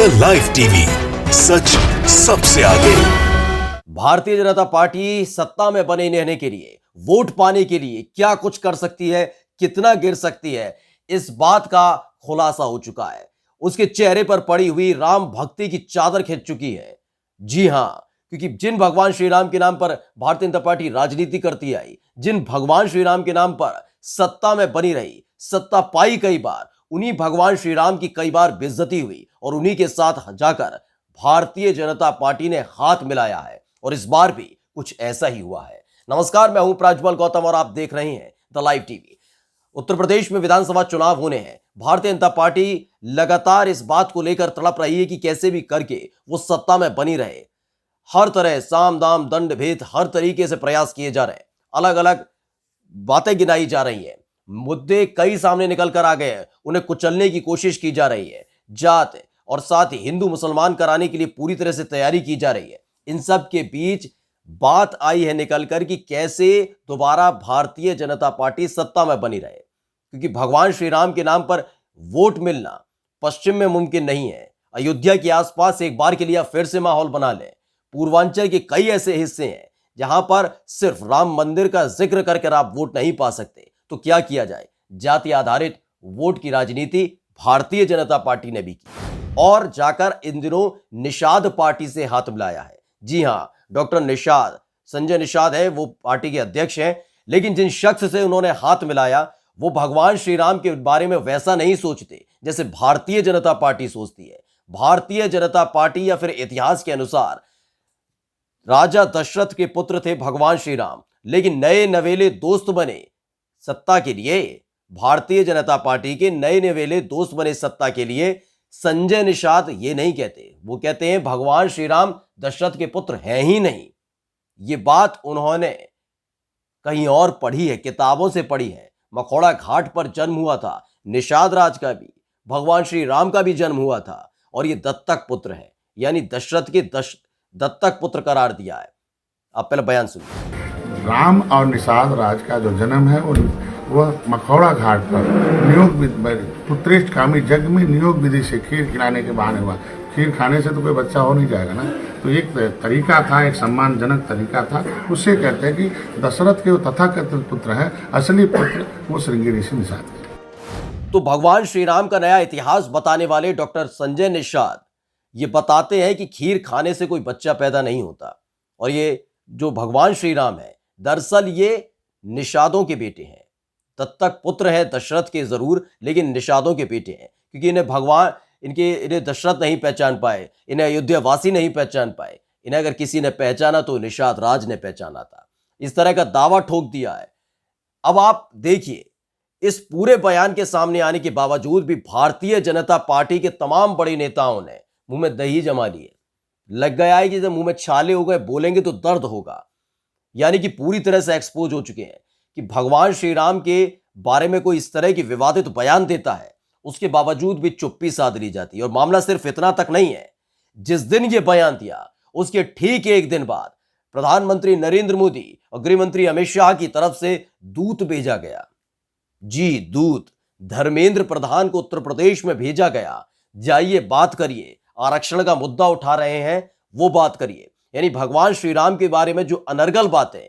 The live TV, सच सबसे आगे। Bharatiya Janata party सत्ता में बने रहने के लिए, वोट पाने के लिए क्या कुछ कर सकती है, कितना गिर सकती है, इस बात का खुलासा हो चुका है। उसके चेहरे पर पड़ी हुई राम भक्ति की चादर खिंच चुकी है। जी हां, क्योंकि जिन भगवान श्री राम के नाम पर भारतीय जनता पार्टी राजनीति करती आई, जिन भगवान श्री राम के नाम पर सत्ता में बनी रही, सत्ता पाई कई बार, उन्हीं भगवान श्री राम की कई बार बेइज्जती हुई और उन्हीं के साथ जाकर भारतीय जनता पार्टी ने हाथ मिलाया है और इस बार भी कुछ ऐसा ही हुआ है। नमस्कार, मैं हूं प्राज्वल गौतम और आप देख रहे हैं the live TV. Uttar Pradesh में विधानसभा चुनाव होने हैं। भारतीय जनता पार्टी लगातार इस बात को लेकर तड़प रही है कि कैसे भी करके वो सत्ता में बनी रहे। हर तरह साम दाम दंड भेद हर तरीके से प्रयास किए जा रहे हैं, अलग अलग बातें गिनाई जा रही हैं, मुद्दे कई सामने निकल कर आ गए हैं, उन्हें कुचलने की कोशिश की जा रही है, जात और साथ ही हिंदू मुसलमान कराने के लिए पूरी तरह से तैयारी की जा रही है। इन सब के बीच बात आई है निकलकर कि कैसे दोबारा भारतीय जनता पार्टी सत्ता में बनी रहे, क्योंकि भगवान श्री राम के नाम पर वोट मिलना पश्चिम में मुमकिन नहीं है। अयोध्या के आसपास एक बार के लिए फिर से माहौल बना लें। पूर्वांचल के कई ऐसे हिस्से हैं जहां पर सिर्फ राम मंदिर का जिक्र करके आप वोट नहीं पा सकते, तो क्या किया जाए? जाति आधारित वोट की राजनीति भारतीय जनता पार्टी ने भी की और जाकर इन दिनों निषाद पार्टी से हाथ मिलाया है। जी हां, डॉक्टर निषाद, संजय निषाद है, वो पार्टी के अध्यक्ष हैं, लेकिन जिन शख्स से उन्होंने हाथ मिलाया वो भगवान श्री राम के बारे में वैसा नहीं सोचते जैसे भारतीय जनता पार्टी सोचती है। भारतीय जनता पार्टी या फिर इतिहास के अनुसार राजा दशरथ के पुत्र थे भगवान श्री राम, लेकिन नए नवेले दोस्त बने सत्ता के लिए। भारतीय जनता पार्टी के नए नवेले दोस्त बने सत्ता के लिए। संजय निषाद ये नहीं कहते, वो कहते हैं भगवान श्री राम दशरथ के पुत्र हैं ही नहीं। ये बात उन्होंने कहीं और पढ़ी है, किताबों से पढ़ी है। मखौड़ा घाट पर जन्म हुआ था निषाद राज का भी, भगवान श्री राम का भी जन्म हुआ था और ये दत्तक पुत्र है, यानी दशरथ के दत्तक पुत्र करार दिया है। आप पहले बयान सुनिए। राम और निषाद राज का जो जन्म है वह मखौड़ा घाट पर नियोग पुत्रेष्ठ कामी यज्ञ में नियोग विधि से खीर खिलाने के बहाने हुआ। खीर खाने से तो कोई बच्चा हो नहीं जाएगा ना, तो एक तरीका था, एक सम्मानजनक तरीका था। उससे कहते हैं कि दशरथ के वो तथाकथित पुत्र है, असली पुत्र वो श्रृंगी ऋषि निषाद है। तो भगवान श्री राम का नया इतिहास बताने वाले डॉक्टर संजय निषाद ये बताते हैं कि खीर खाने से कोई बच्चा पैदा नहीं होता और ये जो भगवान श्री राम है दरअसल ये निषादों के बेटे हैं। दत्तक पुत्र है दशरथ के जरूर, लेकिन निषादों के बेटे हैं, क्योंकि इन्हें दशरथ नहीं पहचान पाए, इन्हें अयोध्या वासी नहीं पहचान पाए। इन्हें अगर किसी ने पहचाना तो निषाद राज ने पहचाना था। इस तरह का दावा ठोक दिया है। अब आप देखिए, इस पूरे बयान के सामने आने के बावजूद भी भारतीय जनता पार्टी के तमाम बड़े नेताओं ने मुंह में दही जमा लिए। लग गया है कि जब मुंह में छाले हो गए, बोलेंगे तो दर्द होगा। यानी कि पूरी तरह से एक्सपोज हो चुके हैं कि भगवान श्री राम के बारे में कोई इस तरह की विवादित बयान देता है, उसके बावजूद भी चुप्पी साध ली जाती है। और मामला सिर्फ इतना तक नहीं है, जिस दिन ये बयान दिया उसके ठीक एक दिन बाद प्रधानमंत्री नरेंद्र मोदी और गृह मंत्री अमित शाह की तरफ से दूत भेजा गया। जी, दूत धर्मेंद्र प्रधान को उत्तर प्रदेश में भेजा गया। जाइए बात करिए, आरक्षण का मुद्दा उठा रहे हैं वो बात करिए। यानी भगवान श्री राम के बारे में जो अनर्गल बातें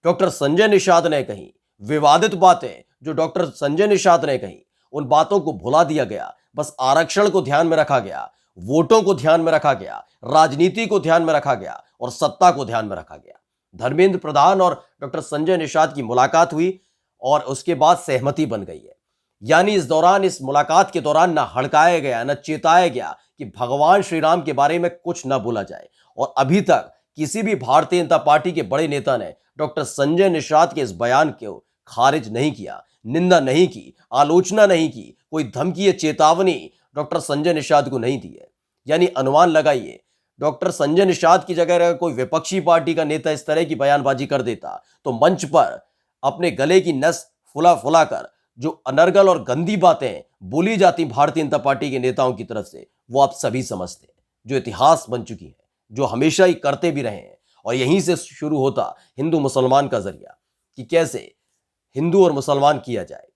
डॉक्टर संजय निषाद ने कही, विवादित बातें जो डॉक्टर संजय निषाद ने कही, उन बातों को भुला दिया गया। बस आरक्षण को ध्यान में रखा गया, वोटों को ध्यान में रखा गया, राजनीति को ध्यान में रखा गया और सत्ता को ध्यान में रखा गया। धर्मेंद्र प्रधान और डॉक्टर संजय निषाद की मुलाकात हुई और उसके बाद सहमति बन गई है। यानी इस मुलाकात के दौरान न हड़काया गया, न चेताया गया कि भगवान श्री राम के बारे में कुछ न बोला जाए। और अभी तक किसी भी भारतीय जनता पार्टी के बड़े नेता ने डॉक्टर संजय निषाद के इस बयान को खारिज नहीं किया, निंदा नहीं की, आलोचना नहीं की, कोई धमकी या चेतावनी डॉक्टर संजय निषाद को नहीं दी है। यानी अनुमान लगाइए, डॉक्टर संजय निषाद की जगह अगर कोई विपक्षी पार्टी का नेता इस तरह की बयानबाजी कर देता तो मंच पर अपने गले की नस फुला कर जो अनर्गल और गंदी बातें बोली जाती भारतीय जनता पार्टी के नेताओं की तरफ से, वो आप सभी समझते हैं, जो इतिहास बन चुकी है, जो हमेशा ही करते भी रहे हैं। और यहीं से शुरू होता हिंदू मुसलमान का जरिया कि कैसे हिंदू और मुसलमान किया जाए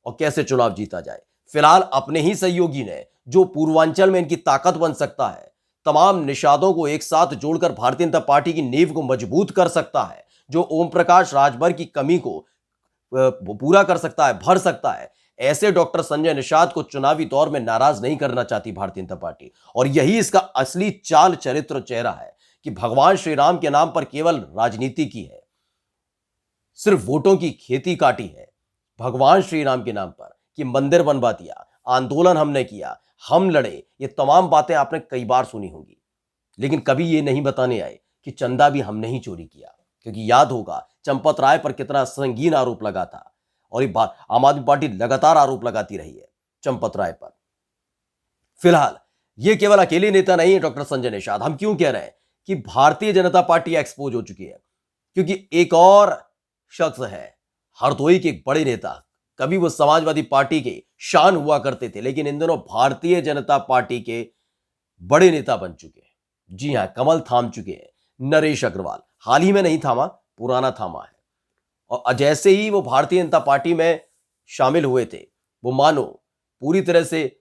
और कैसे चुनाव जीता जाए। फिलहाल अपने ही सहयोगी ने जो पूर्वांचल में इनकी ताकत बन सकता है, तमाम निषादों को एक साथ जोड़कर भारतीय जनता पार्टी की नींव को मजबूत कर सकता है, जो ओम प्रकाश राजभर की कमी को पूरा कर सकता है, भर सकता है, ऐसे डॉक्टर संजय निषाद को चुनावी दौर में नाराज नहीं करना चाहती भारतीय जनता पार्टी। और यही इसका असली चाल चरित्र चेहरा है कि भगवान श्री राम के नाम पर केवल राजनीति की है, सिर्फ वोटों की खेती काटी है। भगवान श्री राम के नाम पर कि मंदिर बनवा दिया, आंदोलन हमने किया, हम लड़े, ये तमाम बातें आपने कई बार सुनी होंगी, लेकिन कभी ये नहीं बताने आए कि चंदा भी हमने ही चोरी किया। क्योंकि याद होगा चंपत राय पर कितना संगीन आरोप लगा था, और ये आम आदमी पार्टी लगातार आरोप लगाती रही है चंपत राय पर। फिलहाल ये केवल अकेले नेता नहीं है डॉक्टर संजय निषाद। हम क्यों कह रहे हैं कि भारतीय जनता पार्टी एक्सपोज हो चुकी है? क्योंकि एक और शख्स है हरदोई के एक बड़े नेता, कभी वो समाजवादी पार्टी के शान हुआ करते थे, लेकिन इन दिनों भारतीय जनता पार्टी के बड़े नेता बन चुके हैं। जी हां, कमल थाम चुके हैं नरेश अग्रवाल। हाल ही में नहीं थामा, पुराना थामा है। और जैसे ही वो भारतीय जनता पार्टी में शामिल हुए थे, वो मानो पूरी तरह से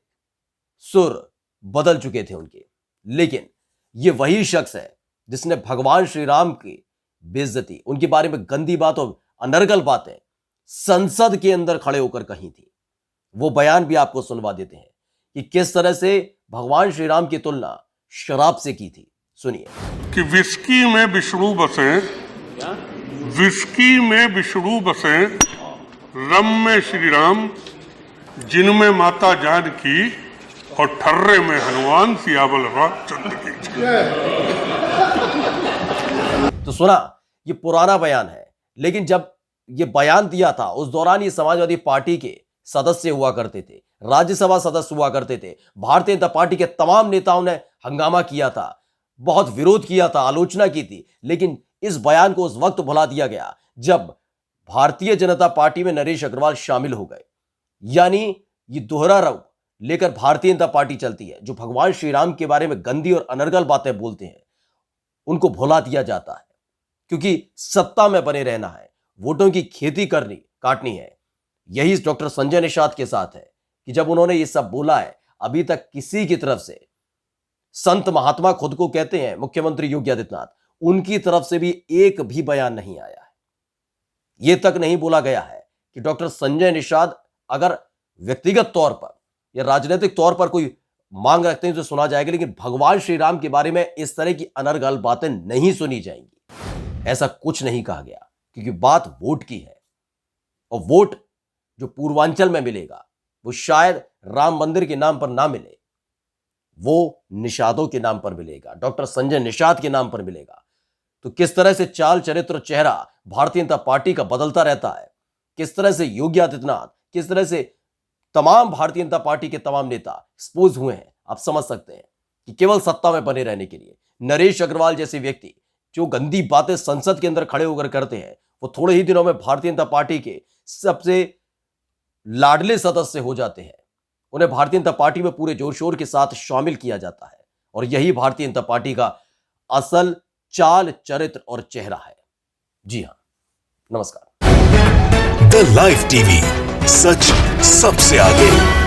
सुर बदल चुके थे उनके। लेकिन ये वही शख्स है जिसने भगवान श्री राम की बेइज्जती, उनके बारे में गंदी बात और अनर्गल बातें संसद के अंदर खड़े होकर कही थी। वो बयान भी आपको सुनवा देते हैं कि किस तरह से भगवान श्री राम की तुलना शराब से की थी। सुनिए। कि विस्की में विष्णु बसे, विस्की में विष्णु बसे, रम में श्री राम, जिनमें माता जानकी, और ठर्रे में हनुमान, सियावल रामचंद्र की। तो सुना, ये पुराना बयान है, लेकिन जब ये बयान दिया था उस दौरान ये समाजवादी पार्टी के सदस्य हुआ करते थे, राज्यसभा सदस्य हुआ करते थे। भारतीय जनता पार्टी के तमाम नेताओं ने हंगामा किया था, बहुत विरोध किया था, आलोचना की थी। लेकिन इस बयान को उस वक्त भुला दिया गया जब भारतीय जनता पार्टी में नरेश अग्रवाल शामिल हो गए। यानी ये दोहरा रूप लेकर भारतीय जनता पार्टी चलती है। जो भगवान श्री राम के बारे में गंदी और अनर्गल बातें बोलते हैं, उनको भुला दिया जाता है, क्योंकि सत्ता में बने रहना है, वोटों की खेती काटनी है। यही डॉक्टर संजय निषाद के साथ है कि जब उन्होंने ये सब बोला है, अभी तक किसी की तरफ से, संत महात्मा खुद को कहते हैं मुख्यमंत्री योगी आदित्यनाथ, उनकी तरफ से भी एक भी बयान नहीं आया है। यह तक नहीं बोला गया है कि डॉक्टर संजय निषाद अगर व्यक्तिगत तौर पर या राजनीतिक तौर पर कोई मांग रखते हैं तो सुना जाएगा, लेकिन भगवान श्री राम के बारे में इस तरह की अनर्गल बातें नहीं सुनी जाएंगी। ऐसा कुछ नहीं कहा गया, क्योंकि बात वोट की है। और वोट जो पूर्वांचल में मिलेगा वो शायद राम मंदिर के नाम पर ना मिले, वो निषादों के नाम पर मिलेगा, डॉक्टर संजय निषाद के नाम पर मिलेगा। तो किस तरह से चाल चरित्र चेहरा भारतीय जनता पार्टी का बदलता रहता है, किस तरह से योगी आदित्यनाथ, किस तरह से तमाम भारतीय जनता पार्टी के तमाम नेता एक्सपोज हुए हैं, आप समझ सकते हैं कि केवल सत्ता में बने रहने के लिए नरेश अग्रवाल जैसे व्यक्ति जो गंदी बातें संसद के अंदर खड़े होकर करते हैं, वो थोड़े ही दिनों में भारतीय जनता पार्टी के सबसे लाडले सदस्य हो जाते हैं। उन्हें भारतीय जनता पार्टी में पूरे जोर शोर के साथ शामिल किया जाता है। और यही भारतीय जनता पार्टी का असल चाल चरित्र और चेहरा है। जी हां, नमस्कार। द लाइव टीवी, सच सबसे आगे।